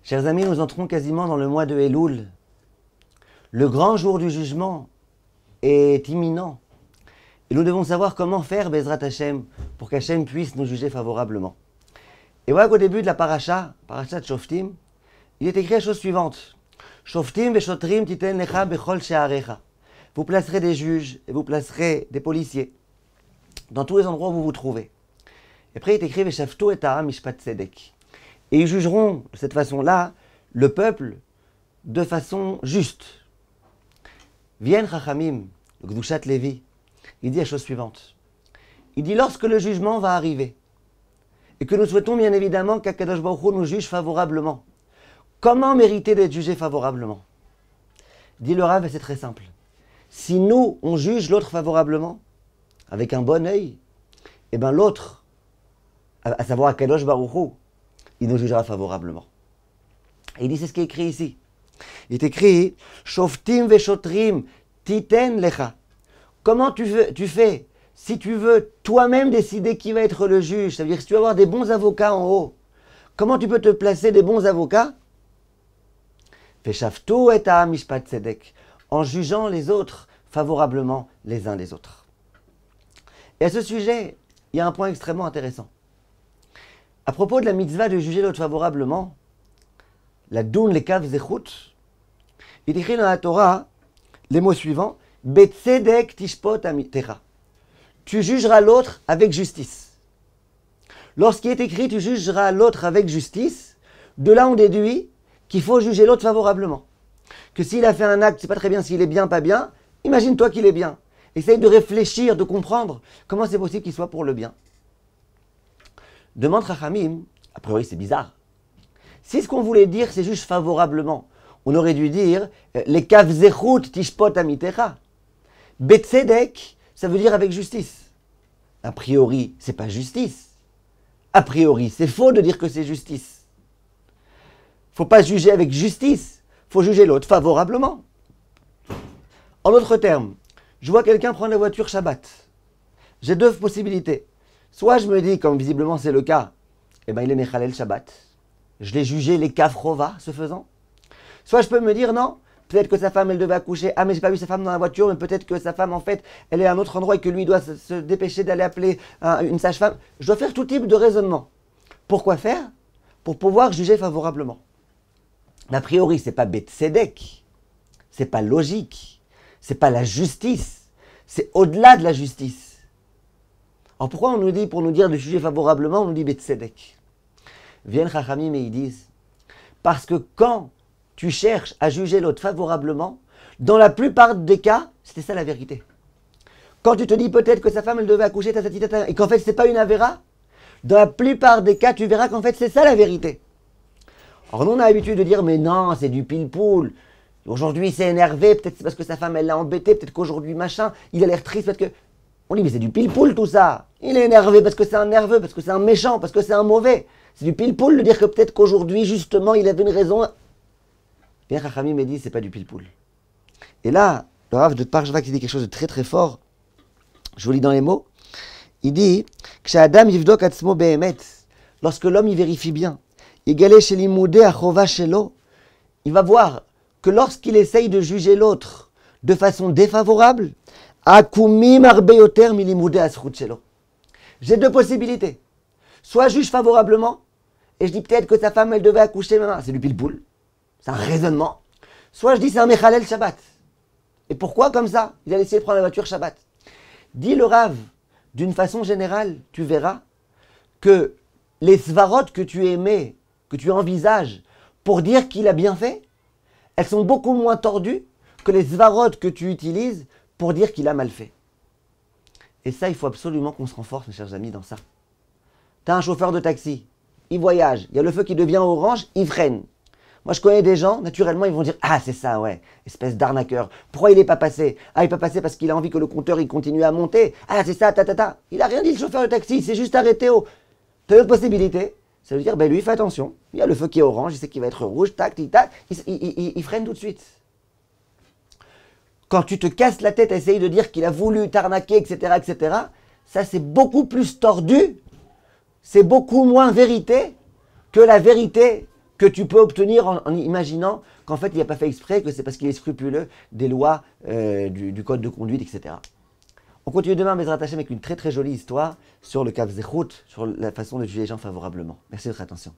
Chers amis, nous entrons quasiment dans le mois de Elul. Le grand jour du jugement est imminent. Et nous devons savoir comment faire Bezrat Hashem pour qu'Hashem puisse nous juger favorablement. Et voilà qu'au début de la paracha de Shoftim, il est écrit la chose suivante. Shoftim veshotrim titen lecha bechol she'arecha. Vous placerez des juges et vous placerez des policiers dans tous les endroits où vous vous trouvez. Et après il est écrit Veshaftu et ha'am mishpat tzedek. Et ils jugeront de cette façon-là le peuple de façon juste. Vienne Chachamim, le Gdushat Levi, il dit la chose suivante. Il dit lorsque le jugement va arriver, et que nous souhaitons bien évidemment qu'Akadosh Baruch Hu nous juge favorablement, comment mériter d'être jugé favorablement? Dit le Rav, et c'est très simple. Si nous, on juge l'autre favorablement, avec un bon œil, et bien l'autre, à savoir Akadosh Baruch Hu, il nous jugera favorablement. Et il dit, c'est ce qui est écrit ici. Il est écrit, Shoftim veshotrim titen lecha. Comment tu fais, si tu veux toi-même décider qui va être le juge, ça veut dire si tu veux avoir des bons avocats en haut, comment tu peux te placer des bons avocats? Veshaftu et ha'am mishpat tzedek, en jugeant les autres favorablement les uns les autres. Et à ce sujet, il y a un point extrêmement intéressant. À propos de la mitzvah de juger l'autre favorablement, la doun lekav zechut, il est écrit dans la Torah les mots suivants, betzedek tishpot amitecha. Tu jugeras l'autre avec justice. Lorsqu'il est écrit tu jugeras l'autre avec justice, de là on déduit qu'il faut juger l'autre favorablement. Que s'il a fait un acte, tu ne sais pas très bien s'il est bien, pas bien, imagine-toi qu'il est bien. Essaye de réfléchir, de comprendre comment c'est possible qu'il soit pour le bien. Demande Chachamim, a priori c'est bizarre. Si ce qu'on voulait dire c'est juste favorablement, on aurait dû dire les kav zechut tishpot amitecha. Betzedek, ça veut dire avec justice. A priori, c'est pas justice. A priori, c'est faux de dire que c'est justice. Faut pas juger avec justice, faut juger l'autre favorablement. En d'autres termes, je vois quelqu'un prendre la voiture Shabbat. J'ai deux possibilités. Soit je me dis, comme visiblement c'est le cas, eh ben il est Mechalel Shabbat. Je l'ai jugé les kafrova, ce faisant. Soit je peux me dire, non, peut-être que sa femme, elle devait accoucher. Ah, mais j'ai pas vu sa femme dans la voiture, mais peut-être que sa femme, en fait, elle est à un autre endroit et que lui doit se dépêcher d'aller appeler une sage-femme. Je dois faire tout type de raisonnement. Pourquoi faire? Pour pouvoir juger favorablement. A priori, c'est pas Betzedek, c'est pas logique, c'est pas la justice, c'est au-delà de la justice. Alors pourquoi on nous dit, pour nous dire de juger favorablement, on nous dit Betzedek? Viennent Chachamim et ils disent, parce que quand tu cherches à juger l'autre favorablement, dans la plupart des cas, c'était ça la vérité. Quand tu te dis peut-être que sa femme, elle devait accoucher, et qu'en fait c'est pas une avéra, dans la plupart des cas, tu verras qu'en fait c'est ça la vérité. Alors nous on a l'habitude de dire, mais non, c'est du pile-poule. Aujourd'hui il s'est énervé, peut-être c'est parce que sa femme elle l'a embêté, peut-être qu'aujourd'hui machin, il a l'air triste parce que... On dit, mais c'est du pile-poule tout ça. Il est énervé parce que c'est un nerveux, parce que c'est un méchant, parce que c'est un mauvais. C'est du pile-poule de dire que peut-être qu'aujourd'hui, justement, il avait une raison. Bien, Chachamim me dit, c'est pas du pile-poule. Et là, le Rav de Parshva qui dit quelque chose de très très fort, je vous lis dans les mots, il dit, K'sha'adam yivdok atzmo be'emet, lorsque l'homme y vérifie bien, yigale shelimudeh achova shelo, il va voir que lorsqu'il essaye de juger l'autre de façon défavorable, j'ai deux possibilités. Soit je juge favorablement, et je dis peut-être que sa femme, elle devait accoucher, c'est du pile-poule, c'est un raisonnement. Soit je dis c'est un Mechalel Shabbat. Et pourquoi comme ça? Il a essayé de prendre la voiture Shabbat. Dis le Rav, d'une façon générale, tu verras que les svarot que tu émets, que tu envisages pour dire qu'il a bien fait, elles sont beaucoup moins tordues que les svarot que tu utilises pour dire qu'il a mal fait. Et ça, il faut absolument qu'on se renforce, mes chers amis, dans ça. Tu as un chauffeur de taxi, il voyage, il y a le feu qui devient orange, il freine. Moi, je connais des gens, naturellement, ils vont dire « Ah, c'est ça, ouais, espèce d'arnaqueur. Pourquoi il n'est pas passé? Ah, il n'est pas passé parce qu'il a envie que le compteur, il continue à monter. Ah, c'est ça, ta. Il n'a rien dit, le chauffeur de taxi, il s'est juste arrêté au... » Tu as une autre possibilité, ça veut dire, ben lui, fais attention. Il y a le feu qui est orange, il sait qu'il va être rouge, tac, il freine tout de suite. Quand tu te casses la tête à essayer de dire qu'il a voulu t'arnaquer, etc., ça c'est beaucoup plus tordu, c'est beaucoup moins vérité que la vérité que tu peux obtenir en imaginant qu'en fait il n'a pas fait exprès, que c'est parce qu'il est scrupuleux des lois du code de conduite, etc. On continue demain, Bezrat Hashem, avec une très très jolie histoire sur le Kav Zechut, sur la façon de juger les gens favorablement. Merci de votre attention.